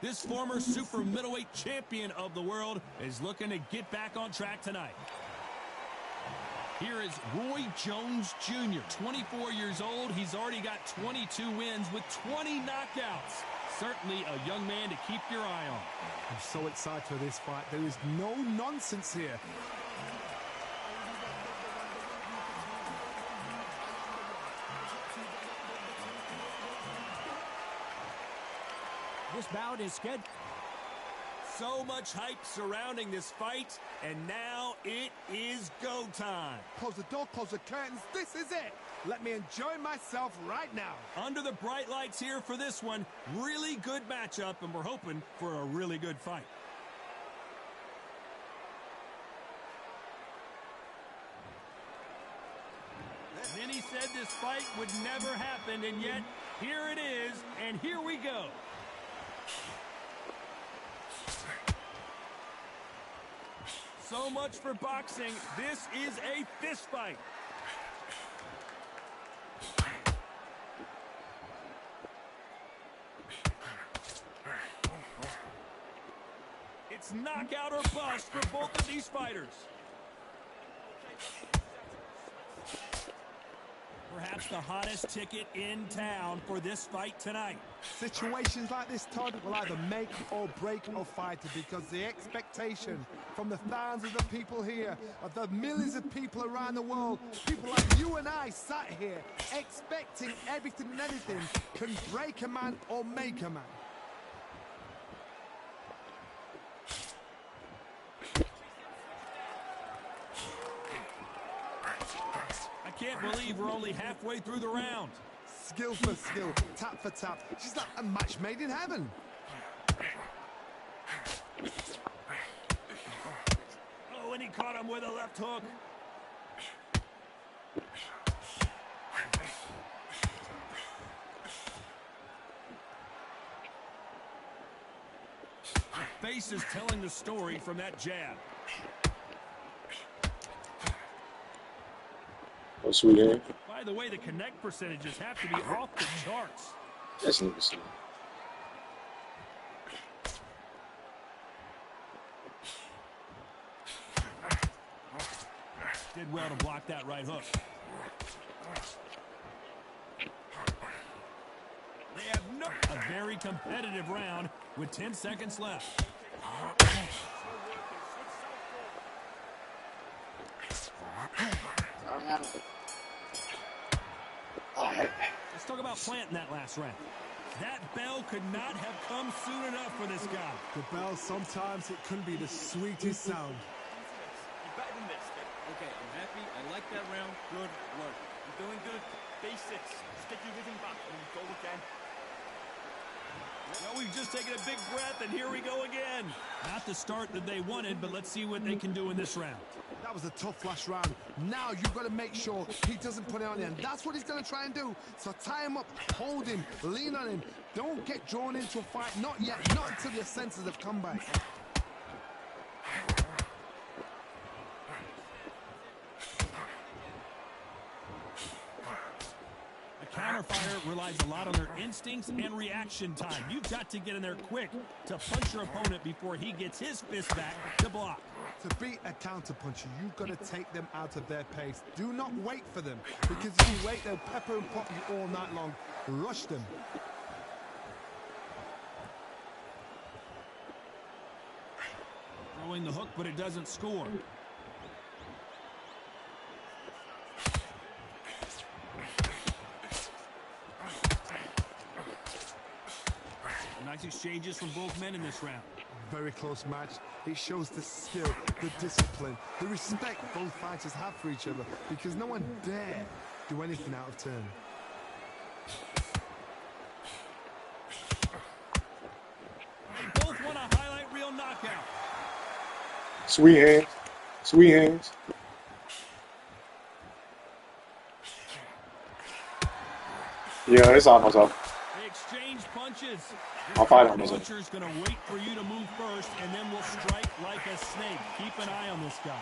This former super middleweight champion of the world is looking to get back on track tonight. Here is Roy Jones Jr., 24 years old. He's already got 22 wins with 20 knockouts. Certainly a young man to keep your eye on. I'm so excited for this fight. There is no nonsense here. This bout is scheduled. So much hype surrounding this fight, and now it is go time. Close the door, close the curtains. This is it. Let me enjoy myself right now. Under the bright lights here for this one. Really good matchup, and we're hoping for a really good fight. Many said this fight would never happen, and yet here it is, and here we go. So much for boxing. This is a fist fight. It's knockout or bust for both of these fighters. Perhaps the hottest ticket in town for this fight tonight. Situations like this, Todd, will either make or break a fighter, because the expectation from the thousands of people here, of the millions of people around the world, people like you and I sat here expecting everything and anything, can break a man or make a man. I can't believe we're only halfway through the round. Skill for skill, tap for tap. She's like a match made in heaven. Oh, and he caught him with a left hook. The face is telling the story from that jab. Oh, sweet hand. By the way, the connect percentages have to be off the charts. That's interesting. Did well to block that right hook. They have a very competitive round with 10 seconds left. Let's talk about planting that last round. That bell could not have come soon enough for this guy. The bell, sometimes it can be the sweetest sound. You're better than this. Okay, I'm happy. I like that round. Good work. You're doing good. Basics. Stick your rhythm back and go again. Well, we've just taken a big breath, and here we go again. Not the start that they wanted, but let's see what they can do in this round. That was a tough last round. Now you've got to make sure he doesn't put it on you, and that's what he's going to try and do. So tie him up, hold him, lean on him. Don't get drawn into a fight. Not yet. Not until your senses have come back. Counterfighter relies a lot on their instincts and reaction time. You've got to get in there quick to punch your opponent before he gets his fist back to block. To beat a counter-puncher, you've got to take them out of their pace. Do not wait for them, because if you wait, they'll pepper and pop you all night long. Rush them. Throwing the hook, but it doesn't score. Nice exchanges from both men in this round. Very close match. It shows the skill, the discipline, the respect both fighters have for each other, because no one dare do anything out of turn. They both want a highlight reel knockout. Sweet hands. Sweet hands. Yeah, it's almost up. They exchange punches. I'll fight on this one. Puncher's going to wait for you to move first, and then we'll strike like a snake. Keep an eye on this guy.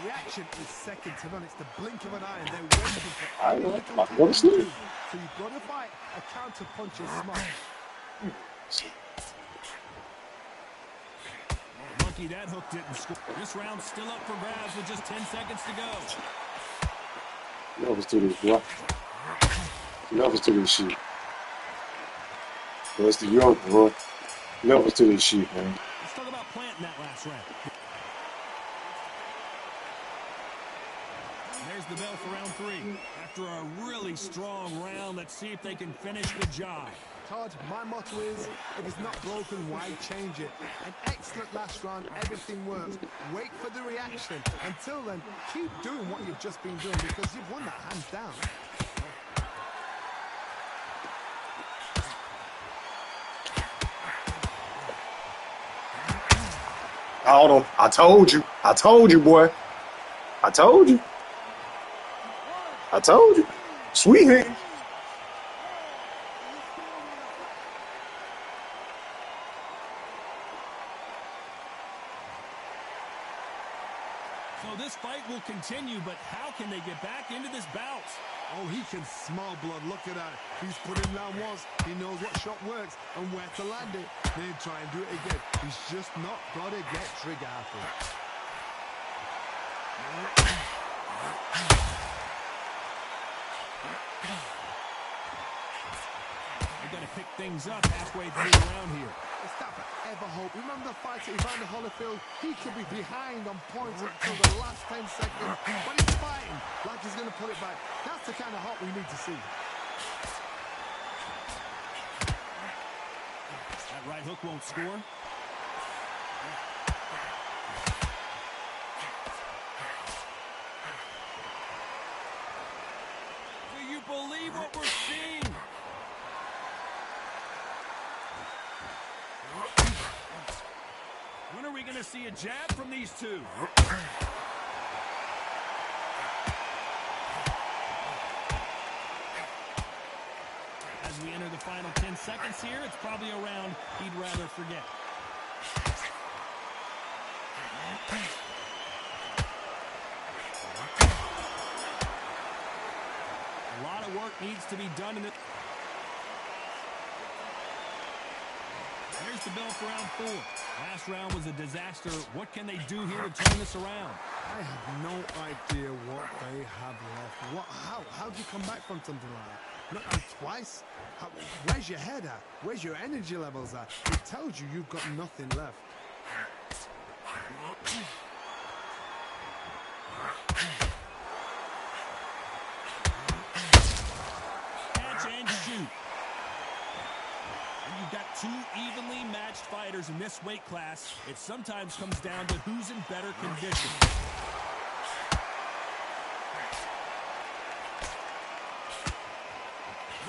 Reaction is second to none. It's the blink of an eye, and they're waiting for I know. I'm going to sleep. So you've got to fight a counter puncher smart. lucky that hook didn't score. This round's still up for grabs with just 10 seconds to go. Levels to this, boy. Levels to this shit. That's the yoke, bro. Levels to this shit, man. Let's talk about planting that last round. There's the bell for round 3. After a really strong round, let's see if they can finish the job. Todd, my motto is, if it's not broken, why change it? An excellent last round, everything works. Wait for the reaction. Until then, keep doing what you've just been doing because you've won that hands down. Hold on. I told you. I told you, boy. I told you. I told you. Sweet hands. So this fight will continue, but how can they get back into this bout? Oh, he can smell blood. Look at that. He's put him down once. He knows what shot works and where to land it. Then try and do it again. He's just not got to get trigger happy. They're going to pick things up halfway through the round here. It's that forever hope. Remember the fight at Evander Holyfield? He could be behind on points until the last 10 seconds, but he's fighting like he's going to pull it back. That's the kind of hope we need to see. That right hook won't score. Do you believe what we're seeing? When are we going to see a jab from these two? As we enter the final 10 seconds here, it's probably a round he'd rather forget. A lot of work needs to be done in it. Here's the bell for round 4. Last round was a disaster. What can they do here to turn this around? I have no idea what they have left. How do you come back from something like that? Not like twice? Where's your head at? Where's your energy levels at? It tells you you've got nothing left. Catch and shoot. When you've got two evenly matched fighters in this weight class, it sometimes comes down to who's in better condition.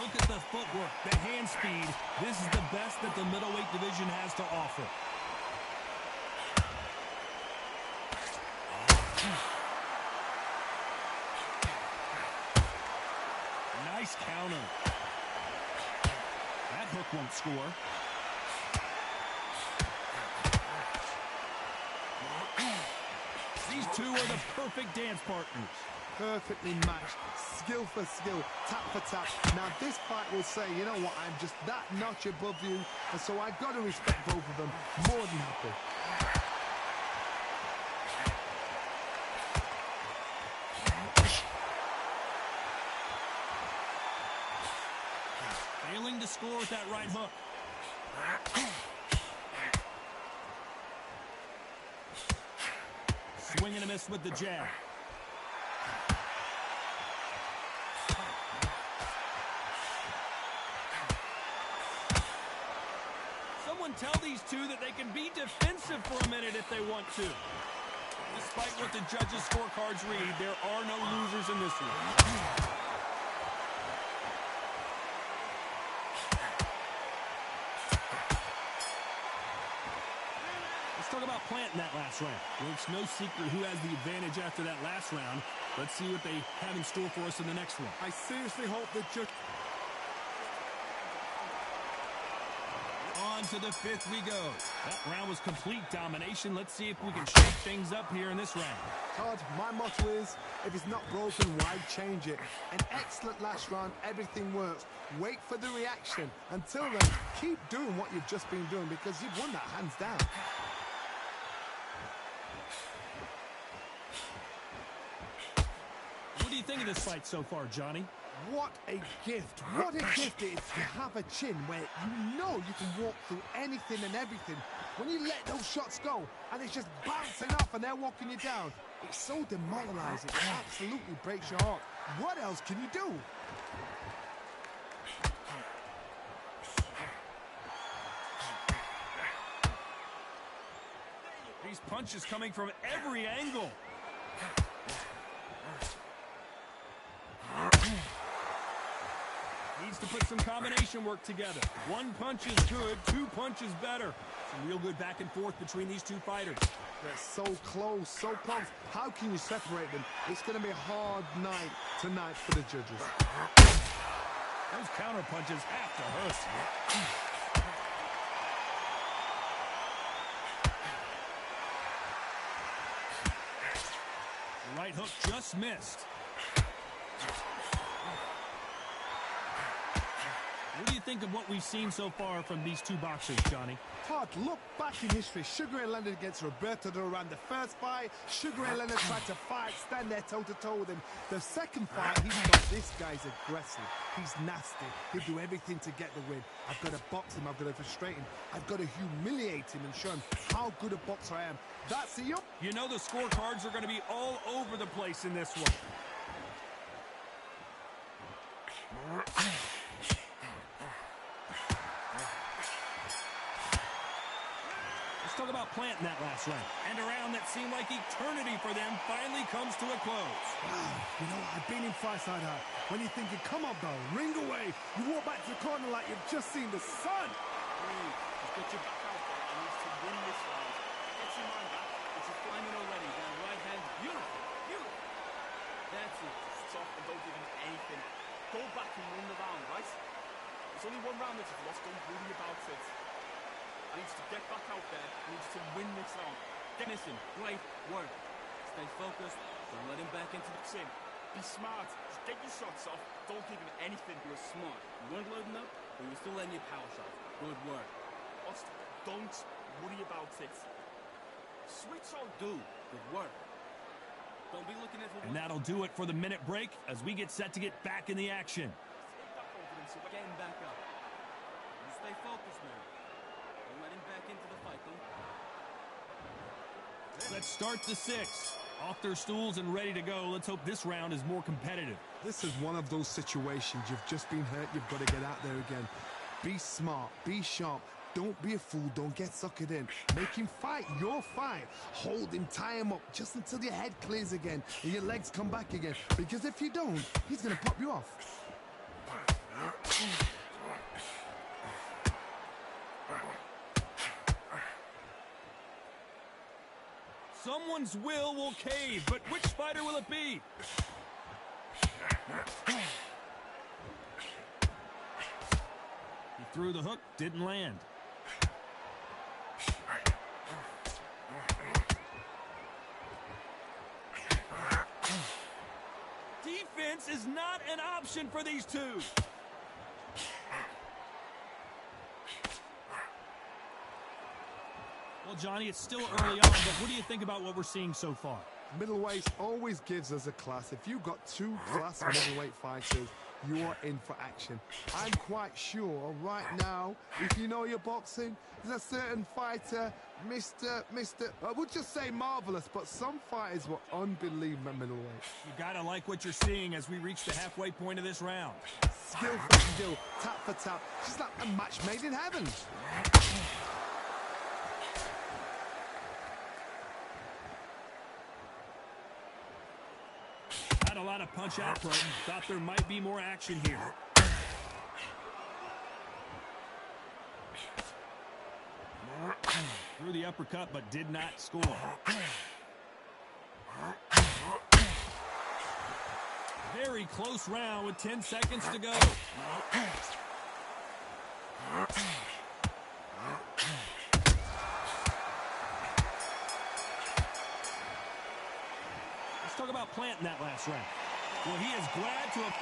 Look at the footwork, the hand speed. This is the best that the middleweight division has to offer. Nice counter. That hook won't score. These two are the perfect dance partners. Perfectly matched, skill for skill, tap for tap. Now this fight will say, you know what, I'm just that notch above you, and so I've got to respect both of them. More than happy. Failing to score with that right hook. Swing and a miss with the jab. Someone tell these two that they can be defensive for a minute if they want to. Despite what the judges' scorecards read, there are no losers in this one. Talk about planting that last round. Well, it's no secret who has the advantage after that last round. Let's see what they have in store for us in the next one. I seriously hope that On to the fifth we go. That round was complete domination. Let's see if we can shake things up here in this round. Todd, my motto is, if it's not broken, why change it? An excellent last round, everything works. Wait for the reaction. Until then, keep doing what you've just been doing because you've won that hands down. What do you think of this fight so far, Johnny? What a gift. What a gift it is to have a chin where you know you can walk through anything and everything. When you let those shots go and it's just bouncing off and they're walking you down, it's so demoralizing. It absolutely breaks your heart. What else can you do? These punches coming from every angle. Needs to put some combination work together. One punch is good, two punches better. Some real good back and forth between these two fighters. They're so close, so close. How can you separate them? It's going to be a hard night tonight for the judges. Those counter punches have to hurt. The right hook just missed. What do you think of what we've seen so far from these two boxers, Johnny? Todd, look back in history. Sugar Ray Leonard against Roberto Duran. The first fight, Sugar Ray Leonard tried to fight, stand there toe-to-toe with him. The second fight, he thought, this guy's aggressive. He's nasty. He'll do everything to get the win. I've got to box him. I've got to frustrate him. I've got to humiliate him and show him how good a boxer I am. That's it. You know the scorecards are going to be all over the place in this one. Let's talk about planting that last round. And a round that seemed like eternity for them finally comes to a close. Wow, you know, I've been in fights like that. When you're thinking, come on, bro, ring away. You walk back to the corner like you've just seen the sun. Just get your back out there and needs to win this round. Get your mind back. It's a climbing already. That right hand, beautiful, beautiful. That's it. Just soft and don't give him anything. Go back and win the round, right? There's only one round that you've lost. Don't worry about it. I need you to get back out there. I need you to win this round. Listen, great work. Stay focused. Don't let him back into the chin. Be smart. Just get your shots off. Don't give him anything. You're smart. You weren't loading up, but you're still letting your power shot. Good work. Don't worry about it. Switch or do. Good work. Don't be looking at... And that'll do it for the minute break as we get set to get back in the action. Take that confidence. We're getting back up. You stay focused, man. Don't let him back into the fight, Let's start the sixth. Off their stools and ready to go. Let's hope this round is more competitive. This is one of those situations. You've just been hurt. You've got to get out there again. Be smart. Be sharp. Don't be a fool. Don't get suckered in. Make him fight your fight. Hold him. Tie him up just until your head clears again and your legs come back again. Because if you don't, he's going to pop you off. Someone's will cave, but which fighter will it be? He threw the hook, didn't land. Defense is not an option for these two. Well, Johnny, it's still early on, but what do you think about what we're seeing so far? Middleweight always gives us a class. If you've got two class middleweight fighters, you are in for action. I'm quite sure right now, if you know your boxing, there's a certain fighter, Mr. I would just say marvelous, but some fighters were unbelievable middleweight. You gotta like what you're seeing as we reach the halfway point of this round. Skill for skill, tap for tap, just like a match made in heaven. Had a lot of punch output. Thought there might be more action here. Threw the uppercut, but did not score. Very close round with 10 seconds to go. Let's talk about planting that last round. Well, he is glad to have...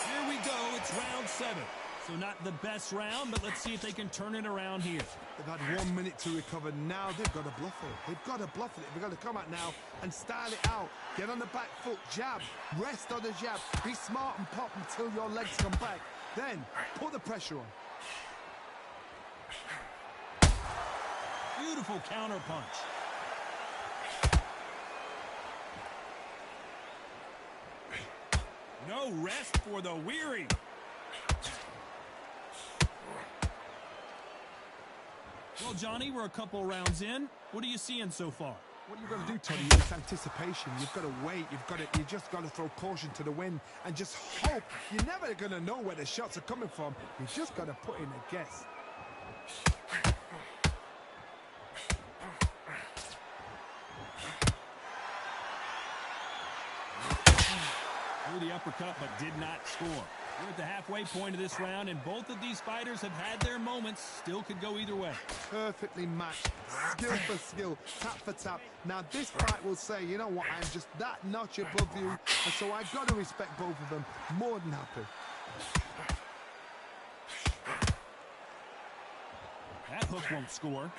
Here we go. It's round 7. So not the best round, but let's see if they can turn it around here. They've had 1 minute to recover. Now they've got to bluff it. They've got to bluff it. They've got to come out now and style it out. Get on the back foot, jab, rest on the jab. Be smart and pop until your legs come back. Then put the pressure on. Beautiful counter punch. No rest for the weary. Well, Johnny, we're a couple rounds in. What are you seeing so far? What you've got to do, Tony, is anticipation. You've got to wait. You just got to throw caution to the wind and just hope. You're never going to know where the shots are coming from. You just got to put in a guess. Threw the uppercut, but did not score. We're at the halfway point of this round, and both of these fighters have had their moments. Still could go either way. Perfectly matched, skill for skill, tap for tap. Now this fight will say, you know what, I'm just that notch above you, and so I've got to respect both of them. More than happy. That hook won't score.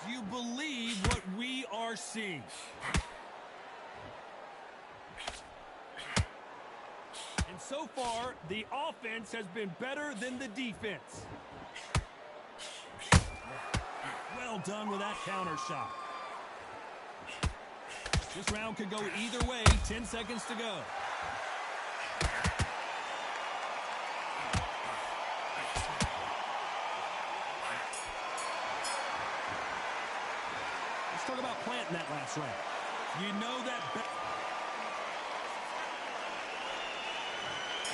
Do you believe what we are seeing? And so far, the offense has been better than the defense. Well done with that counter shot. This round could go either way. 10 seconds to go. Let's talk about planting that last round. You know that.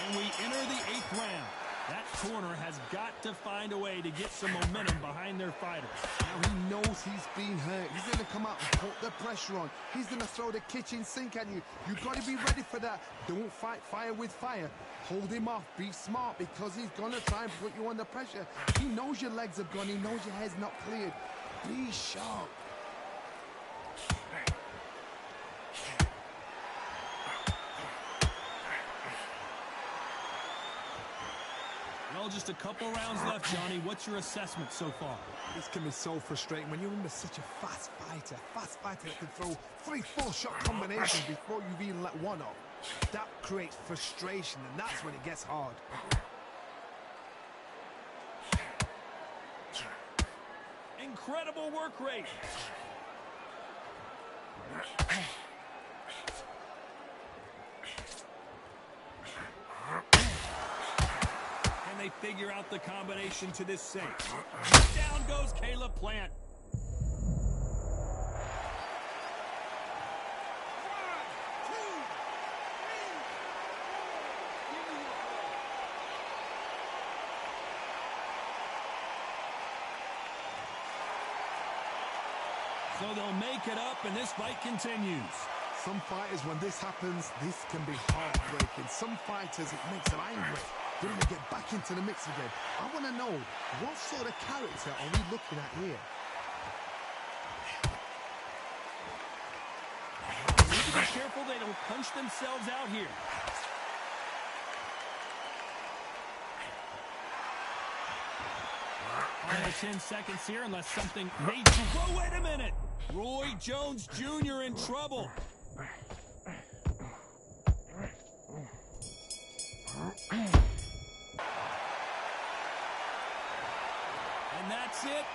And we enter the 8th round. That corner has got to find a way to get some momentum behind their fighters. Now he knows he's been hurt. He's going to come out and put the pressure on. He's going to throw the kitchen sink at you. You've got to be ready for that. Don't fight fire with fire. Hold him off. Be smart, because he's going to try and put you under pressure. He knows your legs have gone. He knows your head's not cleared. Be sharp. Well, just a couple rounds left, Johnny. What's your assessment so far? This can be so frustrating when you're under such a fast fighter that can throw 3-4 shot combinations before you've even let one off. That creates frustration, and that's when it gets hard. Incredible work rate. They figure out the combination to this sink. Down goes Caleb Plant. So they'll make it up, and this fight continues. Some fighters, when this happens, this can be heartbreaking. Some fighters, it makes them angry. They're going to get back into the mix again. I want to know, what sort of character are we looking at here? Need to be careful they don't punch themselves out here. Final 10 seconds here, unless something major. Whoa, wait a minute! Roy Jones Jr. in trouble. And that's it.